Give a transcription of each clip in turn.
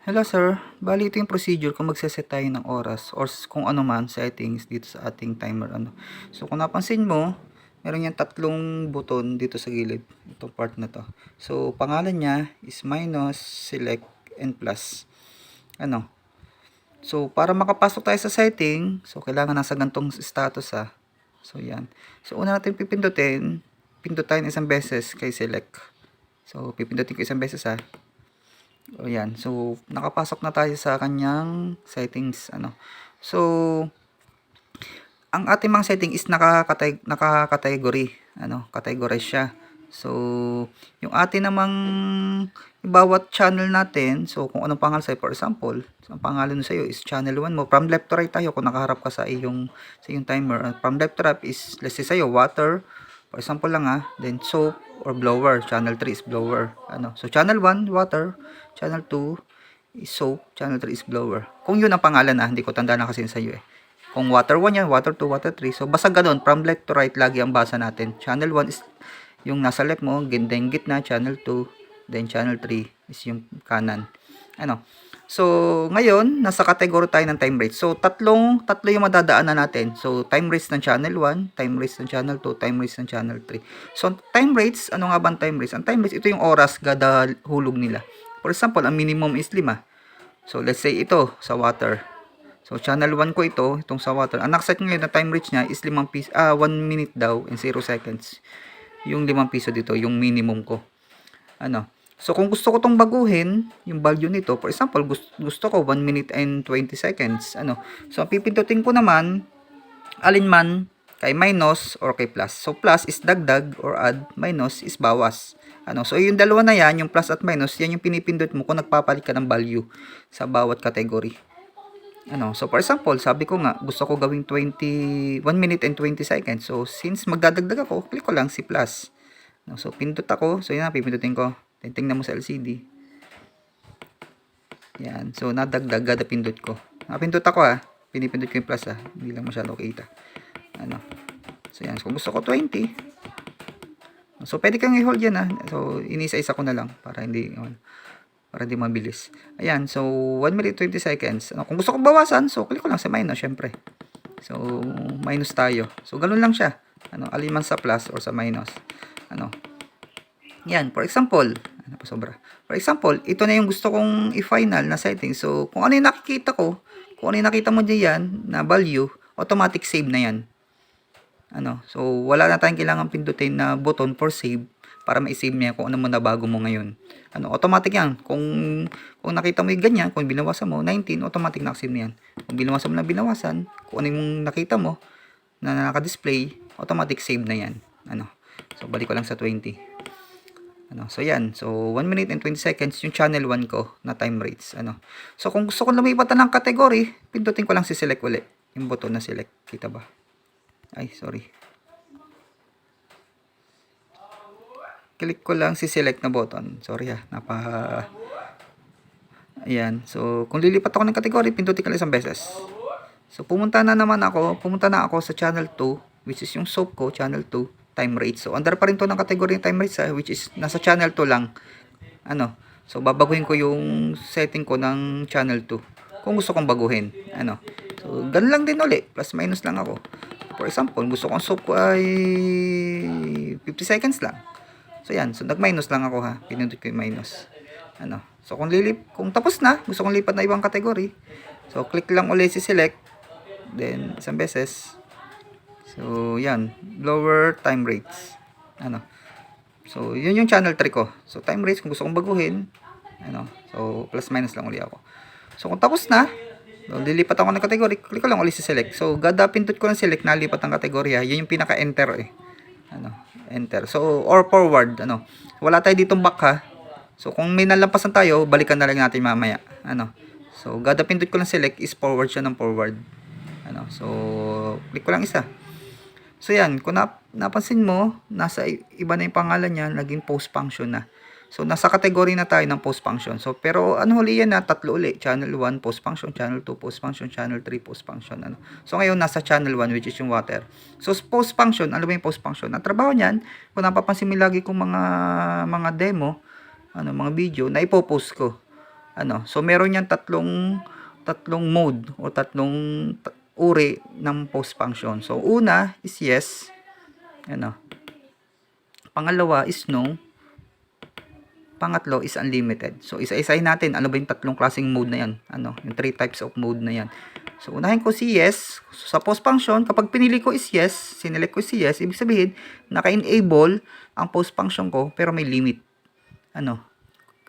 Hello sir, bali ito yung procedure kung magse-set tayo ng oras or kung ano man settings dito sa ating timer ano. So kung napansin mo, meron yung tatlong button dito sa gilid, itong part na to. So pangalan niya is minus, select, and plus. Ano? So para makapasok tayo sa setting, so kailangan nasa gantong status ah. So yan. So una natin pipindutin, pindutin isang beses kay select. So pipindutin ko isang beses ah. O yan. So, nakapasok na tayo sa kanyang settings. Ano. So, ang ating mga setting is naka-category. Ano, categorize siya. So, yung ating namang bawat channel natin, so kung anong pangalan sa'yo, for example, ang pangalan sa'yo is channel 1 mo, from left to right tayo kung nakaharap ka sa iyong timer. From left to right is, let's say sa'yo, water, for example lang then soap or blower, channel 3 is blower. Ano, so channel 1, water, channel 2 is soap, channel 3 is blower. Kung yun ang pangalan hindi ko tanda na kasi sa'yo Kung water 1 yan, water 2, water 3. So, basta ganun, from left to right, lagi ang basa natin. Channel 1 is yung nasa left mo, then gitna, channel 2, then channel 3 is yung kanan. Ano? So, ngayon, nasa category tayo ng time rates. So, tatlo yung madadaanan natin. So, time rates ng channel 1, time rates ng channel 2, time rates ng channel 3. So, time rates, ano nga ba ang time rates? Ang time rates, ito yung oras kada hulog nila. For example, ang minimum is 5. So, let's say ito, sa water. So, channel 1 ko itong sa water. Ang nakaset ngayon na time reach niya is 1 minute daw and 0 seconds. Yung 5 piso dito, yung minimum ko. Ano? So, kung gusto ko itong baguhin, yung value nito, for example, gusto ko 1 minute and 20 seconds. Ano? So, pipindutin ko naman, alinman, kay minus or kay plus. So, plus is dagdag or add, minus is bawas. Ano? So, yung dalawa na yan, yung plus at minus, yan yung pinipindot mo kung nagpapalit ka ng value sa bawat category. Ano, so for example, sabi ko nga, gusto ko gawing 1 minute and 20 seconds. So, since magdadagdag ako, click ko lang si plus. No, so, pindot ako. So, yan, pipindutin ko. Tingnan mo sa LCD. Yan. So, nadagdag, gada pindot ko. Napindot ako Pinipindot ko yung plus Hindi lang masyado kita. Ano. So, yan. So, gusto ko 20. So, pwede kang i-hold yan So, inisa-isa ko na lang para hindi mabilis. Ayan, so 1 minute 20 seconds. Kung gusto ko bawasan, so click ko lang sa minus, syempre. So, minus tayo. So, ganun lang siya. Aliman sa plus or sa minus. Yan, for example, For example, ito na yung gusto kong i-final na setting. So, kung ano yung nakikita ko, kung ano yung nakita mo diyan na value, automatic save na yan. So, wala na tayong kailangan pindutin na button for save para ma-save niya kung ano mo na bago mo ngayon. Automatic yan. Kung nakita mo yung ganyan, kung binawasan mo, 19, automatic na-save na yan. Kung binawasan mo na binawasan, kung ano yung nakita mo na naka-display, automatic save na yan. So, balik ko lang sa 20. So, yan. So, 1 minute and 20 seconds yung channel 1 ko na time rates. So, kung gusto ko lumipat na ng category, pindutin ko lang si select ulit. Yung button na select. Kita ba? Ay, sorry. Click ko lang si select na button. Sorry Ayan. So, kung lilipat ako ng category, pindutin ko lang isang beses. So, pumunta na ako sa channel 2, which is yung soap ko, channel 2, time rate. So, under pa rin to ng category ng time rates which is nasa channel 2 lang. So, babaguhin ko yung setting ko ng channel 2. Kung gusto kong baguhin. So, ganun lang din ulit. Plus minus lang ako. For example, gusto kong soap ko ay 50 seconds lang. So, yan. So, nag-minus lang ako Pinindot ko yung minus. So, kung tapos na, gusto kong lipat na ibang category. So, click lang ulit si select. Then, isang beses. So, yan. Lower time rates. So, yun yung channel 3 ko. So, time rates, kung gusto kong baguhin. So, plus minus lang ulit ako. So, kung tapos na, so, lilipat ako ng category. Click ko lang ulit si select. So, gada pindot ko ng select, nalipat ang category Yun yung pinaka-enter enter. So, or forward, wala tayo ditong back So, kung may nalampasan tayo, balikan na lang natin mamaya. So, gada pindot ko lang select is forward siya ng forward. So, click ko lang isa. So, yan. Kung napansin mo, nasa iba na yung pangalan niya, naging post function na. So, nasa category na tayo ng post function. So, pero huli yan tatlo uli. Channel 1, post function. Channel 2, post function. Channel 3, post function. So, ngayon, nasa channel 1, which is yung water. So, post function, ano ba yung post function? Ang trabaho niyan, kung napapansin mo lagi kong mga demo, mga video, na ipopost ko. Ano, so meron yan tatlong mode o tatlong uri ng post function. So una is yes, ano. Pangalawa is no. Pangatlo is unlimited. So isa-isahin natin ano ba yung tatlong klaseng mode na yan. Ano, yung 3 types of mode na yan. So unahin ko si yes. So, sa post function, kapag pinili ko is yes, sinelect ko si yes, ibig sabihin naka-enable ang post function ko pero may limit. Ano?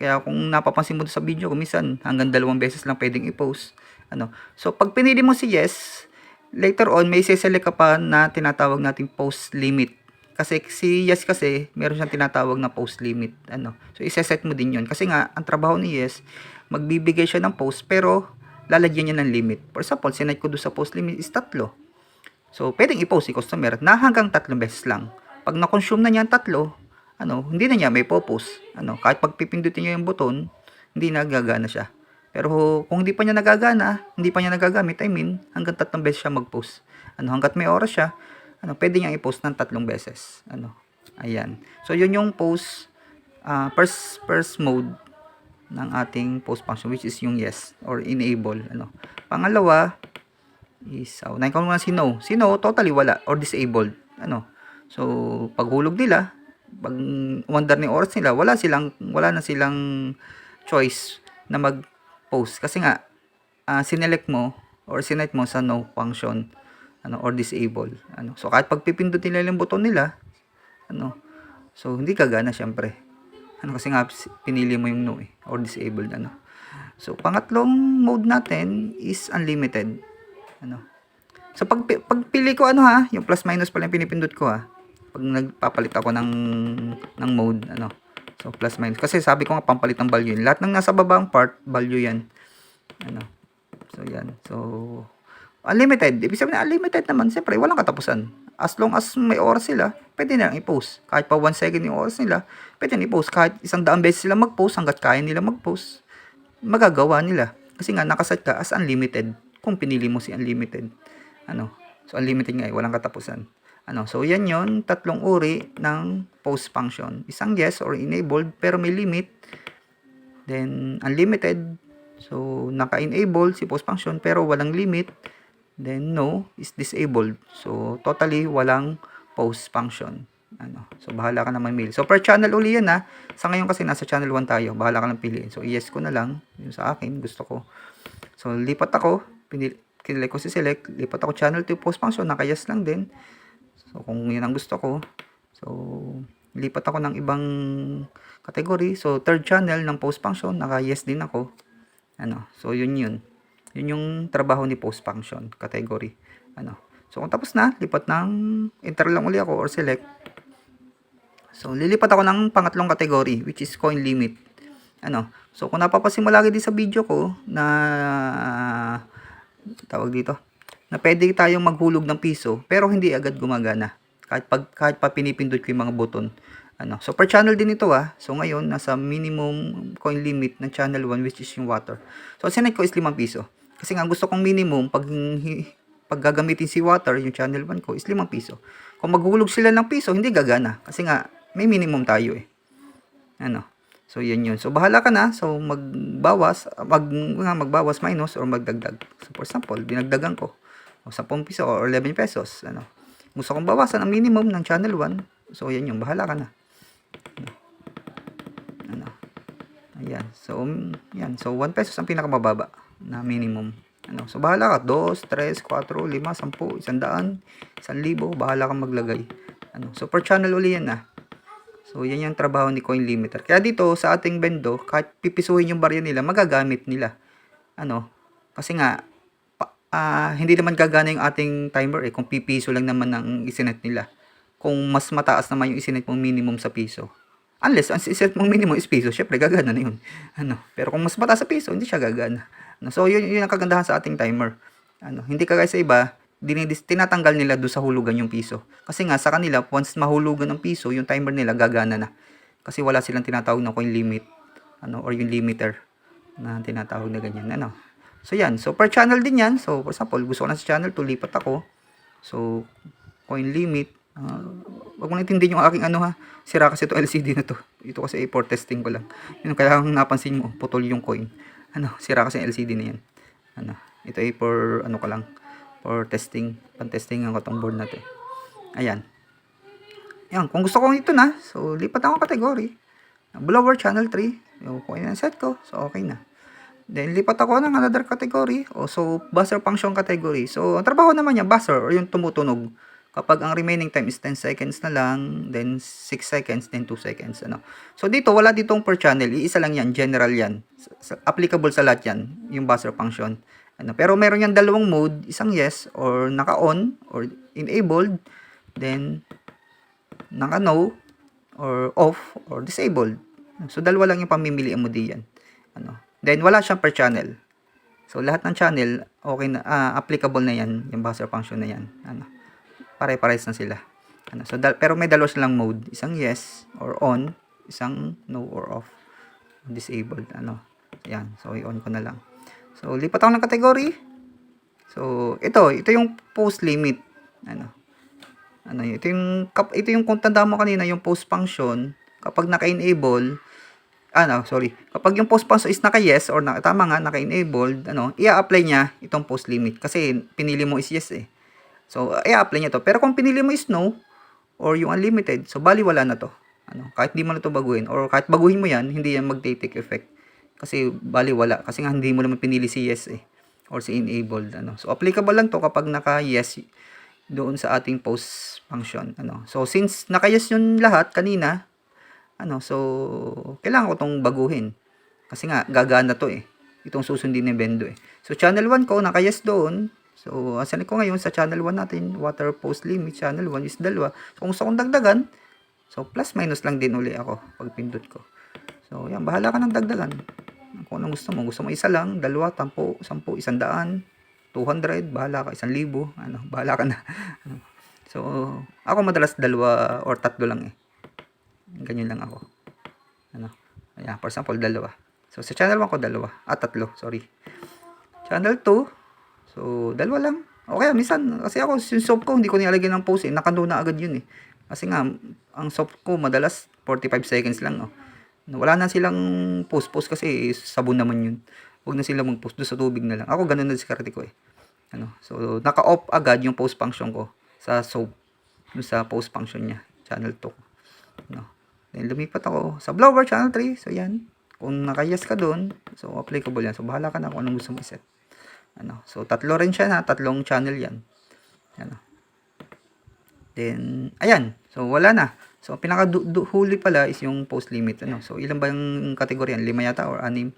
Kaya kung napapansin mo sa video, minsan hanggang 2 beses lang pwedeng i-post. Ano? So pag pinili mo si yes, later on may seselect ka pa na tinatawag nating post limit. Kasi si yes kasi meron siyang tinatawag na post limit. Ano? So iseset mo din 'yon kasi nga ang trabaho ni yes, magbibigay siya ng post pero lalagyan niya ng limit. For example, sinet ko doon sa post limit is 3. So pwedeng i-post si customer na hanggang 3 beses lang. Pag na-consume na niya ang 3, ano, hindi na niya may post. Ano, kahit pag pipindutin niya yung button, hindi nagagana siya. Pero kung hindi pa niya nagagana, hindi pa niya nagagamit, I mean, hanggang 3 beses siya mag-post. Ano, hangga't may oras siya, ano, pwede niyang i-post ng 3 beses. Ano, ayan. So, yun yung post, first mode ng ating post function, which is yung yes, or enable. Ano. Pangalawa, is, unahin ko muna si no. Si no, totally wala, or disabled. Ano, so, paghulog nila, pag umandar ng oras nila, wala na silang choice na mag-post. Kasi nga, sinelect mo, or sinet mo sa no function, ano, or disable. Ano, so, kahit pag pipindot nila yung button nila, ano, so, hindi gagana syempre. Ano, kasi nga, pinili mo yung no or disabled. Ano. So, pangatlong mode natin is unlimited. Ano. So, pagpili ko, ano ha, yung plus minus pala yung pinipindot ko ha. Pag nagpapalit ako ng mode, ano. So, plus minus. Kasi sabi ko nga, pampalit ng value yun. Lahat ng nasa babang part, value yan. Ano. So, yan. So, unlimited. Ibig sabihin, unlimited naman. Siyempre, walang katapusan. As long as may oras sila, pwede nilang i-post. Kahit pa 1 second yung oras nila, pwede nilang i-post. Kahit 100 beses sila mag-post, hanggat kaya nila mag-post, magagawa nila. Kasi nga, nakaset ka as unlimited. Kung pinili mo si unlimited. Ano. So, unlimited nga, walang katapusan. Ano, so yan yon, tatlong uri ng post function. Isang yes or enabled pero may limit. Then unlimited. So naka-enable si post function pero walang limit. Then no is disabled. So totally walang post function. Ano, so bahala ka na mamili. So per channel uli yan ha. Sa ngayon kasi nasa channel 1 tayo. Bahala ka lang piliin. So yes ko na lang. Yung sa akin gusto ko. So lipat ako. Kinilike ko si select. Lipat ako channel 2 post function. Naka-yes lang din. So, kung yun ang gusto ko, so, lipat ako ng ibang category. So, third channel ng post function, naka-yes din ako. Ano, so, yun. Yun yung trabaho ni post function, category. Ano, so, kung tapos na, lipat ng, enter lang uli ako or select. So, lilipat ako ng pangatlong category, which is coin limit. Ano, so, kung napapansin mo lagi din sa video ko, na, tawag dito, na pwede tayong maghulog ng piso pero hindi agad gumagana kahit pa pinipindot ko yung mga button. Ano, so per channel din ito So ngayon nasa minimum coin limit ng channel 1 which is yung water. So sinet ko is 5 piso. Kasi nga gusto kong minimum pag gagamitin si water yung channel 1 ko is 5 piso. Kung maghulog sila ng piso hindi gagana kasi nga may minimum tayo Ano. So yun. So bahala ka na. So magbawas minus or magdagdag. So for example, dinagdagan ko o 10 piso or 11 pesos. Ano. Gusto kong bawasan ang minimum ng channel 1. So, yan yung. Bahala ka na. Ano. Ayan. So, yan. So, 1 pesos ang pinakamababa na minimum. Ano. So, bahala ka. 2, 3, 4, 5, 10, 100, 1,000. Bahala kang maglagay. Ano. So, per channel uli yan So, yan yung trabaho ni Coin Limiter. Kaya dito, sa ating bendo, kahit pipisuhin yung barya nila, magagamit nila. Ano. Kasi nga, hindi naman gagana yung ating timer kung pipiso lang naman ang isinet nila. Kung mas mataas naman yung isinet mong minimum sa piso. Unless ang isinet mong minimum is piso, syempre gagana na yun. Ano, pero kung mas mataas sa piso, hindi siya gagana. Ano, so yun ang kagandahan sa ating timer. Ano, hindi kagaya sa iba, tinatanggal nila doon sa hulugan yung piso. Kasi nga sa kanila, once mahulugan ng piso, yung timer nila gagana na. Kasi wala silang tinatawag na coin limit, ano, or yung limiter na tinatawag na ganyan. Ano. So, yan. So, per channel din yan. So, for example, gusto ko na sa channel 2, lipat ako. So, coin limit. Wag mo naintindihin yung aking sira kasi ito LCD na to. Ito kasi for testing ko lang. Yun, kaya napansin mo, putol yung coin. Ano, sira kasi yung LCD na yan. Ano, ito ay for ano ka lang, for testing, pan-testing ang katong board natin. Ayan. Yan, kung gusto ko ito na, so lipat ako category. Blower channel 3. Yung kung yan set ko, so okay na. Then lipat ako ng another category, o so buzzer function category. So ang trabaho naman niya buzzer or yung tumutunog. Kapag ang remaining time is 10 seconds na lang, then 6 seconds, then 2 seconds, ano. So dito wala ditong per channel, iisa lang yan, general yan. Applicable sa lahat yan, yung buzzer function. Ano, pero meron yan dalawang mode, isang yes or naka-on or enabled, then naka-no or off or disabled. So dalawa lang yung pamimilian mo diyan. Ano. Then wala siyang per channel. So lahat ng channel okay na applicable na yan, yung buzzer function na yan. Ano. Pare-pares na sila. Ano. So pero may dalawa silang mode, isang yes or on, isang no or off. Disabled, ano. Yan. So i-on ko na lang. So lipat ako ng category. So ito yung post limit. Ano. Ito yung kung tanda mo kanina, yung post function, kapag naka-enable, kapag yung post function is naka-yes or tama nga, naka-enabled, i-apply niya itong post limit kasi pinili mo is yes eh. So, i-apply niya to. Pero kung pinili mo is no or yung unlimited, so bali wala na to. Kahit di mo na to baguhin or kahit baguhin mo yan, hindi yan mag-take effect. Kasi bali wala kasi nga hindi mo naman pinili si yes eh or si enabled, So, applicable lang to kapag naka-yes doon sa ating post function, So since naka-yes yun lahat kanina, so kailangan ko tong baguhin. Kasi nga gagana to eh. Itong susundin ni Bendo eh. So channel 1 ko naka-yes doon. So asan ko ngayon sa channel 1 natin, water post limit channel 1 is 2. So kung gusto kong dagdagan, so plus minus lang din uli ako pag pindot ko. So yan, bahala ka ng dagdagan. Kung anong gusto mo. Gusto mo isa lang, 2, 10, 10, 100, 200, bahala ka, 1,000, bahala ka na. So, ako madalas 2 or 3 lang eh. Ganyan lang ako. Ayan, for example, 2. So, sa channel 1 ko 2, 3, sorry. Channel 2, so, 2 lang. Okay, minsan, kasi ako, yung soap ko, hindi ko nilalagyan ng post eh. Nakano na agad yun eh. Kasi nga, ang soap ko, madalas, 45 seconds lang, Wala na silang post kasi sabon naman yun. Huwag na sila mag-post doon sa tubig na lang. Ako ganun na diskarte ko eh. So naka-off agad yung post function ko sa soap. Doon sa post function niya, channel 2. Then lumipat ako sa blower channel 3. So yan. Kung naka-yes ka doon, so applicable yan. So bahala ka na kung anong gusto mo i-set. So 3 rin siya na, 3 channel yan. Then ayan. So wala na. So, pinaka-huli pala is yung post limit. So, ilan ba yung kategorya? 5 yata or 6?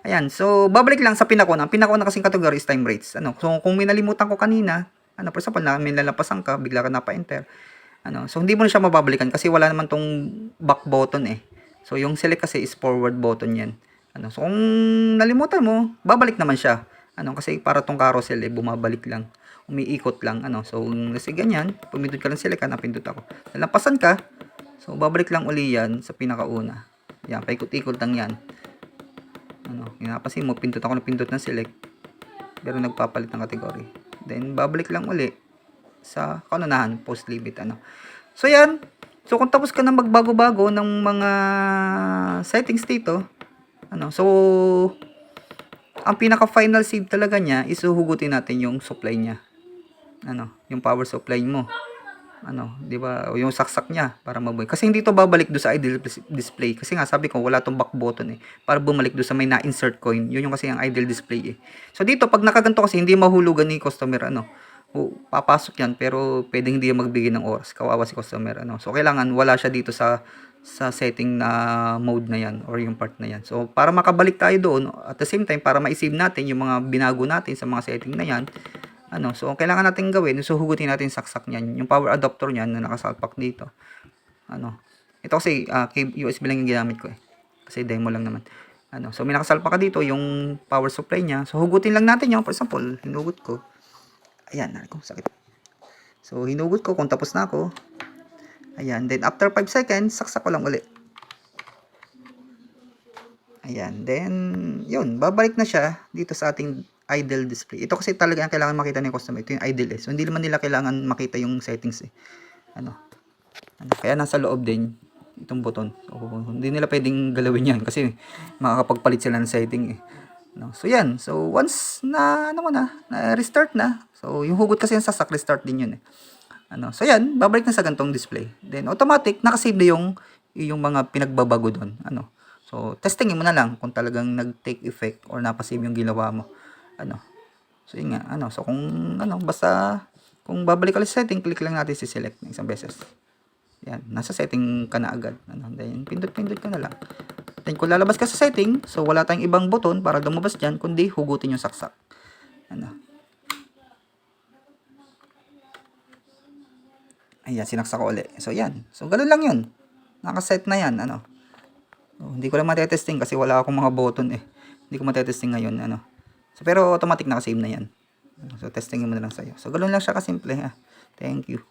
Ayan. So, babalik lang sa pinakauna. Ang pinakauna kasing kategory is time rates. So, kung may nalimutan ko kanina, for example, may nalapasan ka, bigla ka napa-enter. So, hindi mo na siya mababalikan kasi wala naman tong back button eh. So, yung select kasi is forward button yan. So, kung nalimutan mo, babalik naman siya. Kasi para tong carousel eh, bumabalik lang. Umiikot lang, So, kasi ganyan, pumindot ka lang select ka, napindot ako. Nalampasan ka, so, babalik lang uli yan sa pinakauna. Yan, paikot-ikot lang yan. Napansin mo, pindot ako ng pindot ng select. Pero nagpapalit ng category. Then, babalik lang uli sa kaunahan, post limit, So, yan. So, kung tapos ka na magbago-bago ng mga settings dito, So, ang pinaka-final save talaga niya, isuhugutin natin yung supply niya. Yung power supply mo. 'Di ba? O yung saksak niya para mabuhay. Kasi hindi to babalik do sa idle display. Kasi nga sabi ko wala tong back button eh. Para bumalik do sa may na-insert coin. Yun yung kasi ang idle display eh. So dito pag nakaganto kasi hindi mahulugan ni customer papasok yan pero pwedeng hindi magbigay ng oras. Kawawa si customer So kailangan wala siya dito sa setting na mode na yan or yung part na yan. So para makabalik tayo doon at the same time para ma-save natin yung mga binago natin sa mga setting na yan. So kailangan natin gawin, so hugutin natin saksak niyan, yung power adapter niyan na nakasalpak dito. Ito kasi USB lang yung ginamit ko eh. Kasi demo lang naman. So may nakasalpak ka dito yung power supply niya. So hugutin lang natin 'yung for example, hinugot ko. Ayan, sakit. So hinugot ko kung tapos na ako. Ayan, then after 5 seconds, saksak ko lang uli. Ayan, then yun, babalik na siya dito sa ating idle display. Ito kasi talaga ang kailangan makita ng customer. Ito yung idle eh. So, hindi naman nila kailangan makita yung settings eh. Kaya nasa loob din itong button. So, hindi nila pwedeng galawin yan kasi makakapagpalit sila ng setting eh. No? So yan. So once na ano mo na restart na. So yung hugot kasi yung sasak restart din yun eh. So yan, babalik na sa gantong display. Then automatic nakasave na yung mga pinagbabago doon. So testingin mo na lang kung talagang nag-take effect or napasave yung ginawa mo. So yun nga, so kung basta kung babalik ka sa setting, click lang natin si select ng isang beses. Yan, nasa setting ka na agad. Then pindot-pindot ka na lang. Then kung lalabas ka sa setting, so wala tayong ibang button para lumabas diyan kundi hugutin yung saksak. Ayan, sinaksak ko ulit. So yan. So ganoon lang 'yun. Naka-set na 'yan, So, hindi ko lang matetesting kasi wala akong mga button eh. Hindi ko matetesting ngayon, So pero automatic naka-save na 'yan. So testingin mo na lang sa'yo. So ganoon lang siya kasimple, ha. Thank you.